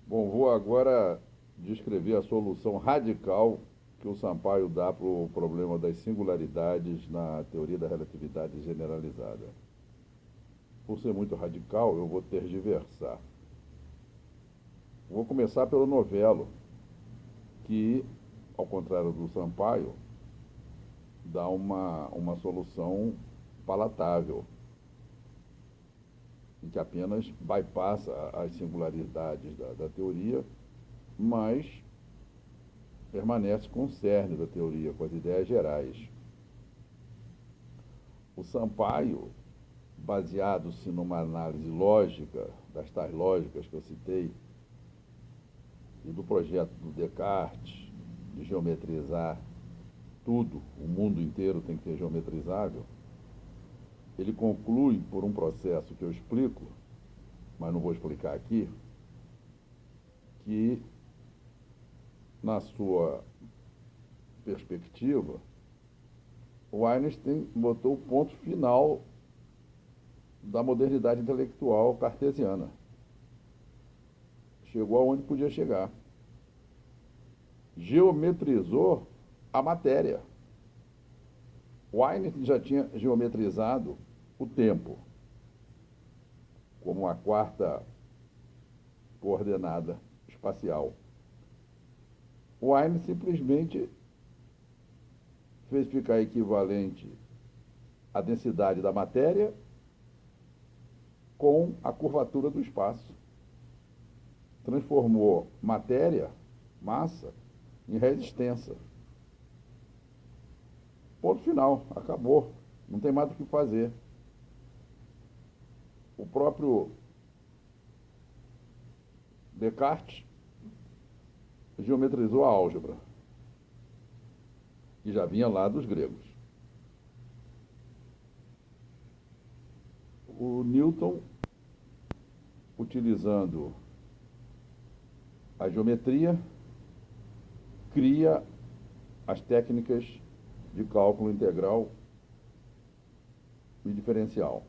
Bom, vou agora descrever a solução radical que o Sampaio dá para o problema das singularidades na teoria da relatividade generalizada. Por ser muito radical, eu vou tergiversar. Vou começar pelo novelo, que, ao contrário do Sampaio, dá uma solução palatável, em que apenas bypassa as singularidades da teoria, mas permanece com o cerne da teoria, com as ideias gerais. O Sampaio, baseado-se numa análise lógica, das tais lógicas que eu citei, e do projeto do Descartes, de geometrizar tudo, o mundo inteiro tem que ser geometrizável, ele conclui por um processo que eu explico, mas não vou explicar aqui, que, na sua perspectiva, o Einstein botou o ponto final da modernidade intelectual cartesiana. Chegou aonde podia chegar. Geometrizou a matéria. O Einstein já tinha geometrizado o tempo como uma quarta coordenada espacial. O Einstein simplesmente fez ficar equivalente a densidade da matéria com a curvatura do espaço. Transformou matéria, massa, em resistência. Ponto final, acabou. Não tem mais o que fazer. O próprio Descartes geometrizou a álgebra, que já vinha lá dos gregos. O Newton, utilizando a geometria, cria as técnicas de cálculo integral e diferencial.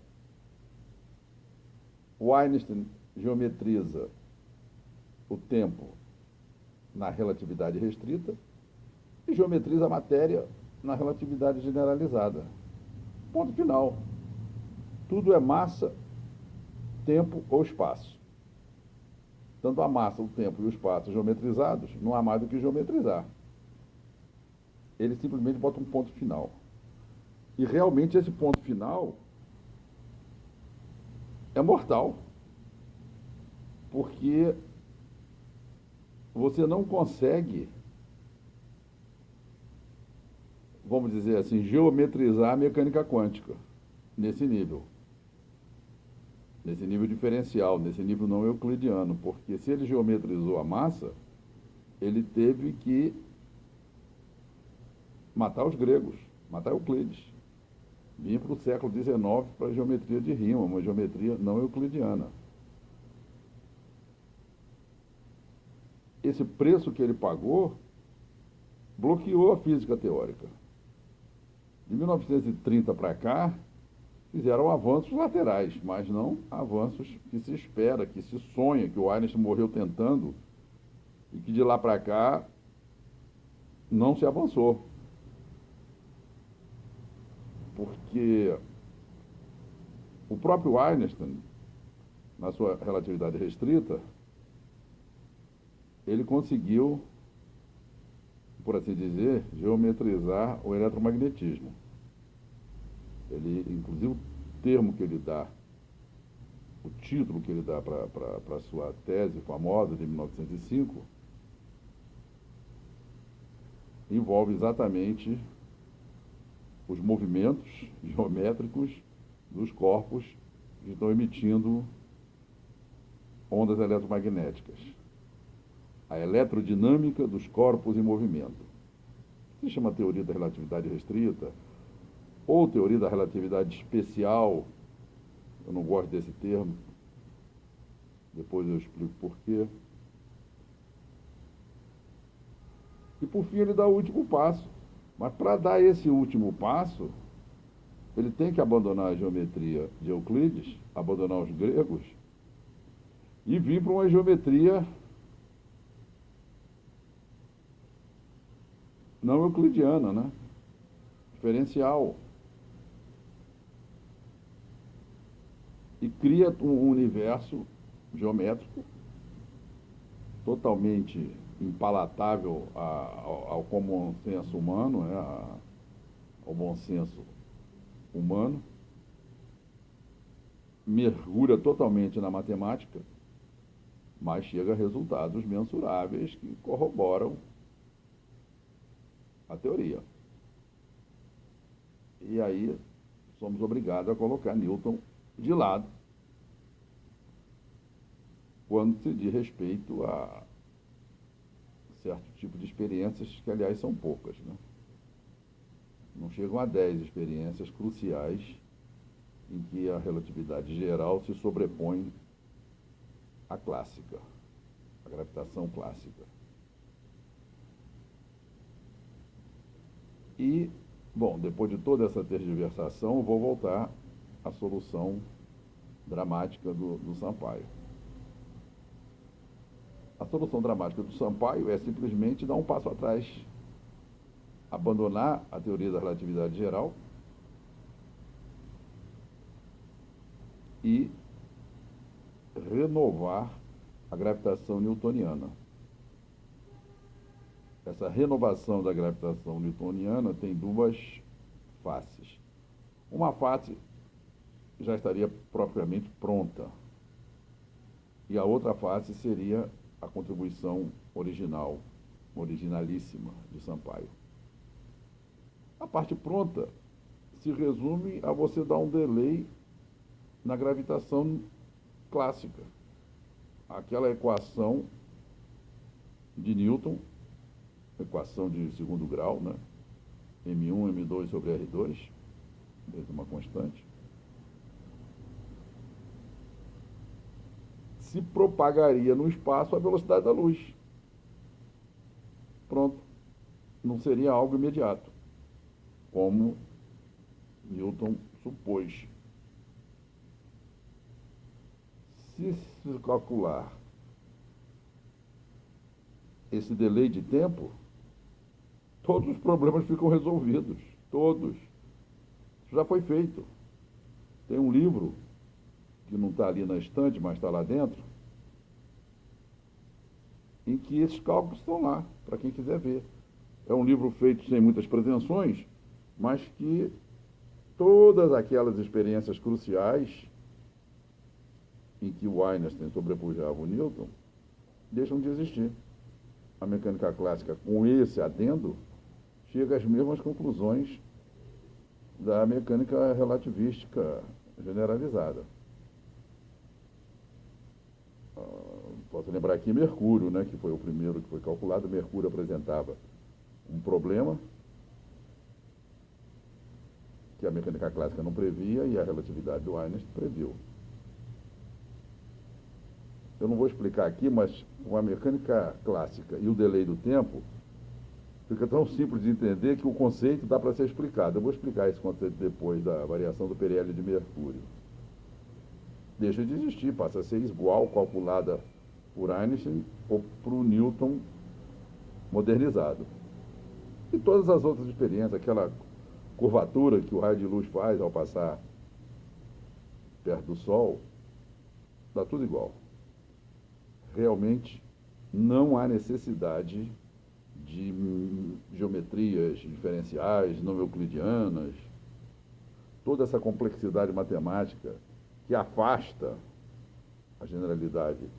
O Einstein geometriza o tempo na relatividade restrita e geometriza a matéria na relatividade generalizada. Ponto final. Tudo é massa, tempo ou espaço. Tanto a massa, o tempo e o espaço geometrizados, não há mais do que geometrizar. Ele simplesmente bota um ponto final. E realmente esse ponto final é mortal. Porque você não consegue, vamos dizer assim, geometrizar a mecânica quântica nesse nível. Nesse nível diferencial, nesse nível não euclidiano. Porque se ele geometrizou a massa, ele teve que matar os gregos, matar Euclides. Vir para o século XIX para a geometria de Riemann, uma geometria não euclidiana. Esse preço que ele pagou bloqueou a física teórica. De 1930 para cá, fizeram avanços laterais, mas não avanços que se espera, que se sonha, que o Einstein morreu tentando, e que de lá para cá não se avançou. Porque o próprio Einstein, na sua relatividade restrita, ele conseguiu, por assim dizer, geometrizar o eletromagnetismo. Ele, inclusive, o termo que ele dá, o título que ele dá para a sua tese famosa de 1905, envolve exatamente os movimentos geométricos dos corpos que estão emitindo ondas eletromagnéticas. A eletrodinâmica dos corpos em movimento. Se chama teoria da relatividade restrita, ou teoria da relatividade especial. Eu não gosto desse termo, depois eu explico por quê. E por fim ele dá o último passo. Mas para dar esse último passo, ele tem que abandonar a geometria de Euclides, abandonar os gregos, e vir para uma geometria não euclidiana, né? Diferencial. E cria um universo geométrico totalmente impalatável ao common senso humano, né? Ao bom senso humano, mergulha totalmente na matemática, mas chega a resultados mensuráveis que corroboram a teoria. E aí somos obrigados a colocar Newton de lado quando se diz respeito a certo tipo de experiências, que aliás são poucas, né? Não chegam a 10 experiências cruciais em que a relatividade geral se sobrepõe à clássica, à gravitação clássica. E, bom, depois de toda essa tergiversação, eu vou voltar à solução dramática do Sampaio. A solução dramática do Sampaio é simplesmente dar um passo atrás, abandonar a teoria da relatividade geral e renovar a gravitação newtoniana. Essa renovação da gravitação newtoniana tem duas faces. Uma face já estaria propriamente pronta, e a outra face seria a contribuição originalíssima de Sampaio. A parte pronta se resume a você dar um delay na gravitação clássica. Aquela equação de Newton, equação de segundo grau, né? M1, M2 sobre R2, vezes uma constante, se propagaria no espaço à velocidade da luz. Pronto. Não seria algo imediato, como Newton supôs. Se se calcular esse delay de tempo, todos os problemas ficam resolvidos. Todos. Isso já foi feito. Tem um livro que não está ali na estante, mas está lá dentro, em que esses cálculos estão lá, para quem quiser ver. É um livro feito sem muitas pretensões, mas que todas aquelas experiências cruciais em que o Einstein sobrepujava o Newton deixam de existir. A mecânica clássica, com esse adendo, chega às mesmas conclusões da mecânica relativística generalizada. Posso lembrar aqui Mercúrio, né, que foi o primeiro que foi calculado. Mercúrio apresentava um problema que a mecânica clássica não previa e a relatividade do Einstein previu. Eu não vou explicar aqui, mas com a mecânica clássica e o delay do tempo, fica tão simples de entender que o conceito dá para ser explicado. Eu vou explicar esse conceito depois da variação do Pereira de Mercúrio. Deixa de existir, passa a ser igual calculada por Einstein ou por Newton modernizado. E todas as outras experiências, aquela curvatura que o raio de luz faz ao passar perto do Sol, dá tudo igual. Realmente não há necessidade de geometrias diferenciais, não euclidianas, toda essa complexidade matemática que afasta a generalidade.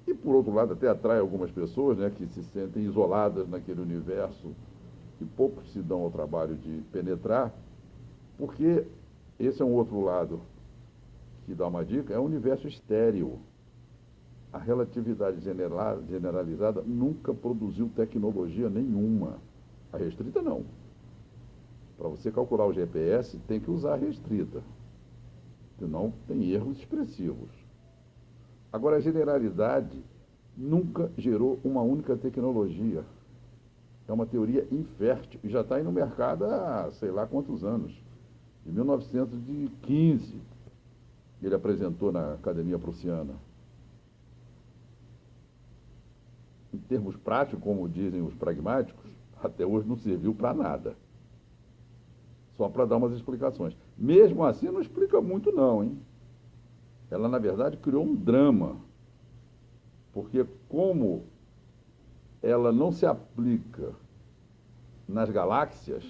E, por outro lado, até atrai algumas pessoas, né, que se sentem isoladas naquele universo que poucos se dão ao trabalho de penetrar, porque esse é um outro lado que dá uma dica, é um universo estéril. A relatividade generalizada nunca produziu tecnologia nenhuma. A restrita, não. Para você calcular o GPS, tem que usar a restrita. Senão, tem erros expressivos. Agora, a generalidade nunca gerou uma única tecnologia. É uma teoria infértil e já está aí no mercado há sei lá quantos anos. Em 1915, ele apresentou na Academia Prussiana. em termos práticos, como dizem os pragmáticos, até hoje não serviu para nada. Só para dar umas explicações. Mesmo assim, não explica muito não, hein? Ela, na verdade, criou um drama, porque como ela não se aplica nas galáxias,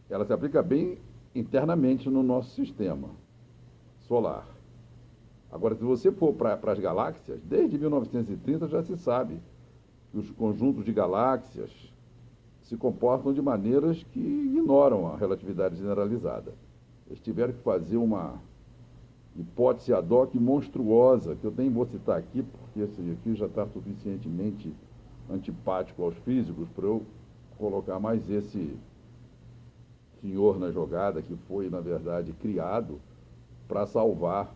ela se aplica bem internamente no nosso sistema solar. Agora, se você for para as galáxias, desde 1930 já se sabe que os conjuntos de galáxias se comportam de maneiras que ignoram a relatividade generalizada. Eles tiveram que fazer uma hipótese ad hoc monstruosa, que eu nem vou citar aqui, porque esse aqui já está suficientemente antipático aos físicos para eu colocar mais esse senhor na jogada, que foi, na verdade, criado para salvar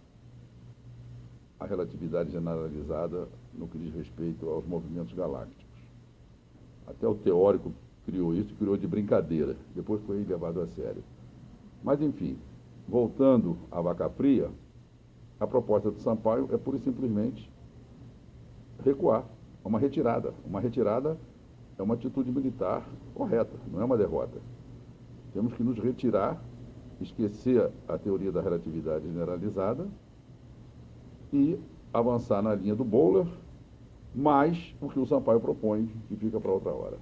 a relatividade generalizada no que diz respeito aos movimentos galácticos. Até o teórico criou isso, criou de brincadeira, depois foi levado a sério. Mas, enfim, voltando à vaca fria, a proposta do Sampaio é pura e simplesmente recuar, uma retirada. Uma retirada é uma atitude militar correta, não é uma derrota. Temos que nos retirar, esquecer a teoria da relatividade generalizada e avançar na linha do Bowler, mais o que o Sampaio propõe, que fica para outra hora.